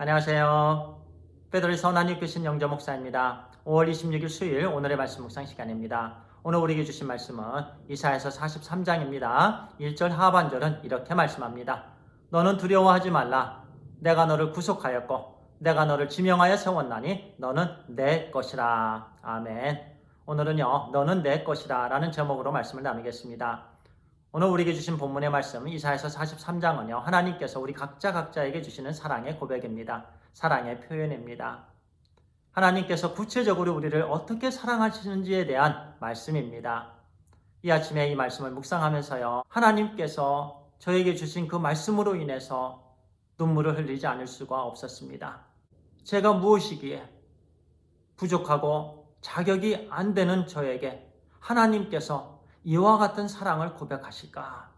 안녕하세요. 베드로의 선한 교신 영조 목사입니다. 5월 26일 수요일 오늘의 말씀 묵상 시간입니다. 오늘 우리에게 주신 말씀은 이사야서 43장입니다. 1절 하반절은 이렇게 말씀합니다. 너는 두려워하지 말라. 내가 너를 구속하였고 내가 너를 지명하여 세웠나니 너는 내 것이라. 아멘. 오늘은요, 너는 내 것이라 라는 제목으로 말씀을 나누겠습니다. 오늘 우리에게 주신 본문의 말씀 이사야서 43장은요. 하나님께서 우리 각자에게 주시는 사랑의 고백입니다. 사랑의 표현입니다. 하나님께서 구체적으로 우리를 어떻게 사랑하시는지에 대한 말씀입니다. 이 아침에 이 말씀을 묵상하면서요. 하나님께서 저에게 주신 그 말씀으로 인해서 눈물을 흘리지 않을 수가 없었습니다. 제가 무엇이기에 부족하고 자격이 안 되는 저에게 하나님께서 이와 같은 사랑을 고백하실까?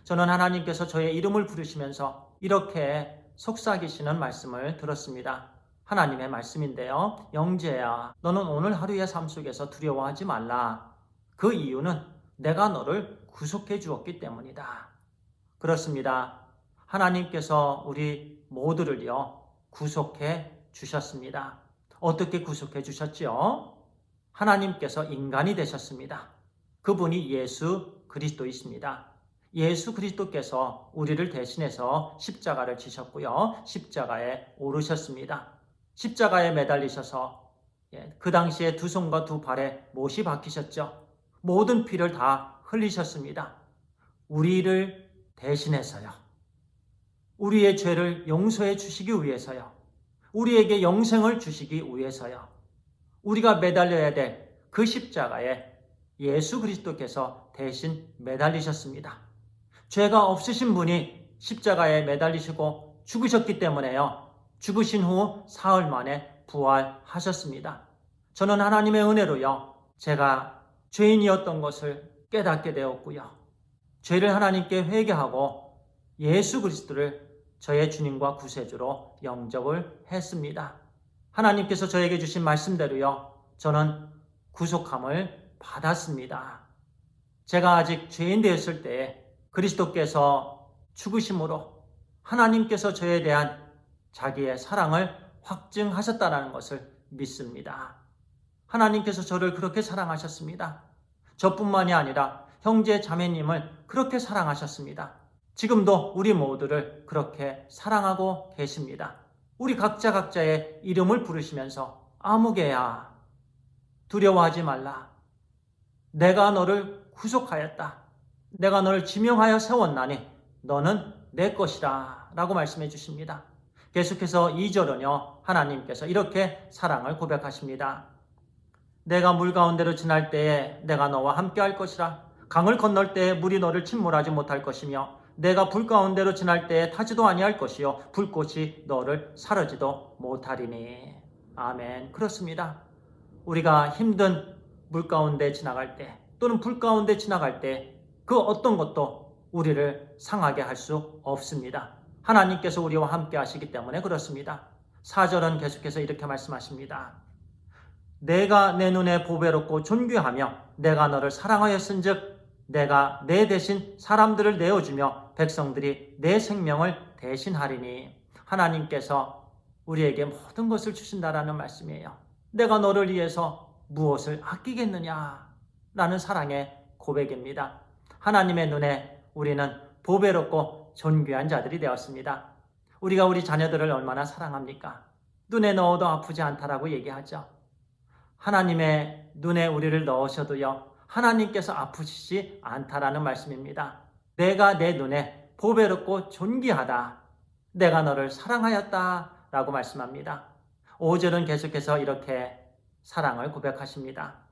저는 하나님께서 저의 이름을 부르시면서 이렇게 속삭이시는 말씀을 들었습니다. 하나님의 말씀인데요. 영재야, 너는 오늘 하루의 삶 속에서 두려워하지 말라. 그 이유는 내가 너를 구속해 주었기 때문이다. 그렇습니다. 하나님께서 우리 모두를요, 구속해 주셨습니다. 어떻게 구속해 주셨지요? 하나님께서 인간이 되셨습니다. 그분이 예수 그리스도이십니다. 예수 그리스도께서 우리를 대신해서 십자가를 지셨고요. 십자가에 오르셨습니다. 십자가에 매달리셔서 그 당시에 두 손과 두 발에 못이 박히셨죠. 모든 피를 다 흘리셨습니다. 우리를 대신해서요. 우리의 죄를 용서해 주시기 위해서요. 우리에게 영생을 주시기 위해서요. 우리가 매달려야 될 그 십자가에 예수 그리스도께서 대신 매달리셨습니다. 죄가 없으신 분이 십자가에 매달리시고 죽으셨기 때문에요. 죽으신 후 사흘 만에 부활하셨습니다. 저는 하나님의 은혜로요. 제가 죄인이었던 것을 깨닫게 되었고요. 죄를 하나님께 회개하고 예수 그리스도를 저의 주님과 구세주로 영접을 했습니다. 하나님께서 저에게 주신 말씀대로요. 저는 구속함을 받았습니다. 제가 아직 죄인 되었을 때에 그리스도께서 죽으심으로 하나님께서 저에 대한 자기의 사랑을 확증하셨다는 것을 믿습니다. 하나님께서 저를 그렇게 사랑하셨습니다. 저뿐만이 아니라 형제 자매님을 그렇게 사랑하셨습니다. 지금도 우리 모두를 그렇게 사랑하고 계십니다. 우리 각자의 이름을 부르시면서 아무개야 두려워하지 말라. 내가 너를 구속하였다. 내가 너를 지명하여 세웠나니 너는 내 것이라 라고 말씀해 주십니다. 계속해서 2절은요. 하나님께서 이렇게 사랑을 고백하십니다. 내가 물 가운데로 지날 때에 내가 너와 함께 할 것이라. 강을 건널 때에 물이 너를 침몰하지 못할 것이며 내가 불 가운데로 지날 때에 타지도 아니할 것이요 불꽃이 너를 사르지도 못하리니. 아멘. 그렇습니다. 우리가 힘든 물 가운데 지나갈 때 또는 불 가운데 지나갈 때 그 어떤 것도 우리를 상하게 할 수 없습니다. 하나님께서 우리와 함께 하시기 때문에 그렇습니다. 4절은 계속해서 이렇게 말씀하십니다. 내가 내 눈에 보배롭고 존귀하며 내가 너를 사랑하였은즉 내가 내 대신 사람들을 내어주며 백성들이 내 생명을 대신하리니. 하나님께서 우리에게 모든 것을 주신다라는 말씀이에요. 내가 너를 위해서 무엇을 아끼겠느냐 라는 사랑의 고백입니다. 하나님의 눈에 우리는 보배롭고 존귀한 자들이 되었습니다. 우리가 우리 자녀들을 얼마나 사랑합니까? 눈에 넣어도 아프지 않다라고 얘기하죠. 하나님의 눈에 우리를 넣으셔도요. 하나님께서 아프시지 않다라는 말씀입니다. 내가 내 눈에 보배롭고 존귀하다. 내가 너를 사랑하였다 라고 말씀합니다. 5절은 계속해서 이렇게 사랑을 고백하십니다.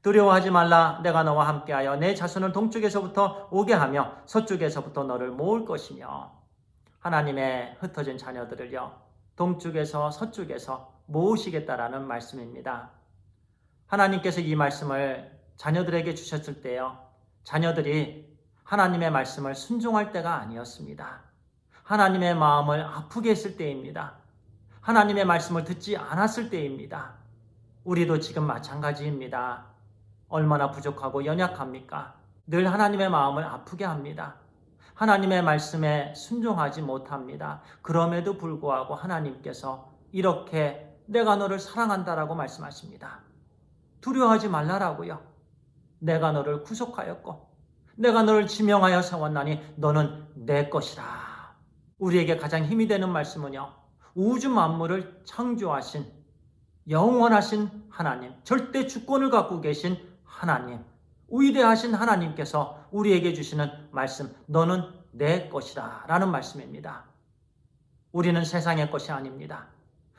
두려워하지 말라. 내가 너와 함께하여 내 자손을 동쪽에서부터 오게 하며 서쪽에서부터 너를 모을 것이며. 하나님의 흩어진 자녀들을요. 동쪽에서 서쪽에서 모으시겠다라는 말씀입니다. 하나님께서 이 말씀을 자녀들에게 주셨을 때요. 자녀들이 하나님의 말씀을 순종할 때가 아니었습니다. 하나님의 마음을 아프게 했을 때입니다. 하나님의 말씀을 듣지 않았을 때입니다. 우리도 지금 마찬가지입니다. 얼마나 부족하고 연약합니까? 늘 하나님의 마음을 아프게 합니다. 하나님의 말씀에 순종하지 못합니다. 그럼에도 불구하고 하나님께서 이렇게 내가 너를 사랑한다라고 말씀하십니다. 두려워하지 말라라고요. 내가 너를 구속하였고 내가 너를 지명하여 세웠나니 너는 내 것이라. 우리에게 가장 힘이 되는 말씀은요. 우주 만물을 창조하신 영원하신 하나님, 절대 주권을 갖고 계신 하나님, 위대하신 하나님께서 우리에게 주시는 말씀, 너는 내 것이라 라는 말씀입니다. 우리는 세상의 것이 아닙니다.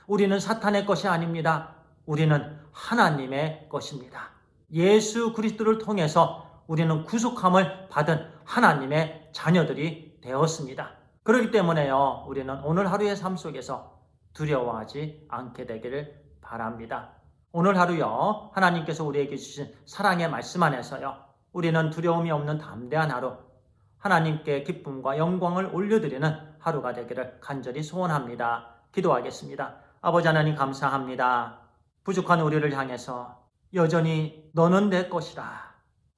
우리는 사탄의 것이 아닙니다. 우리는 하나님의 것입니다. 예수 그리스도를 통해서 우리는 구속함을 받은 하나님의 자녀들이 되었습니다. 그렇기 때문에요, 우리는 오늘 하루의 삶 속에서 두려워하지 않게 되기를 바랍니다. 오늘 하루요, 하나님께서 우리에게 주신 사랑의 말씀 안에서요, 우리는 두려움이 없는 담대한 하루, 하나님께 기쁨과 영광을 올려드리는 하루가 되기를 간절히 소원합니다. 기도하겠습니다. 아버지 하나님 감사합니다. 부족한 우리를 향해서 여전히 너는 내 것이라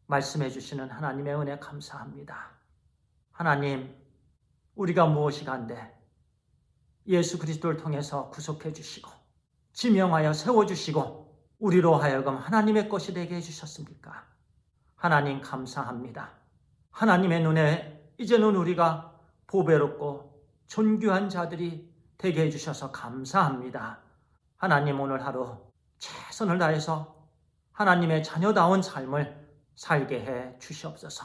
말씀해 주시는 하나님의 은혜 감사합니다. 하나님, 우리가 무엇이 간데 예수 그리스도를 통해서 구속해 주시고 지명하여 세워주시고 우리로 하여금 하나님의 것이 되게 해주셨습니까? 하나님 감사합니다. 하나님의 눈에 이제는 우리가 보배롭고 존귀한 자들이 되게 해주셔서 감사합니다. 하나님 오늘 하루 최선을 다해서 하나님의 자녀다운 삶을 살게 해 주시옵소서.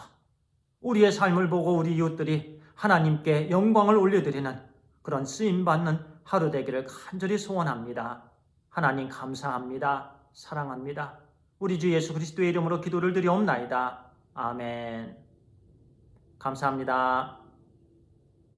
우리의 삶을 보고 우리 이웃들이 하나님께 영광을 올려드리는 그런 쓰임받는 하루 되기를 간절히 소원합니다. 하나님 감사합니다. 사랑합니다. 우리 주 예수 그리스도의 이름으로 기도를 드리옵나이다. 아멘. 감사합니다.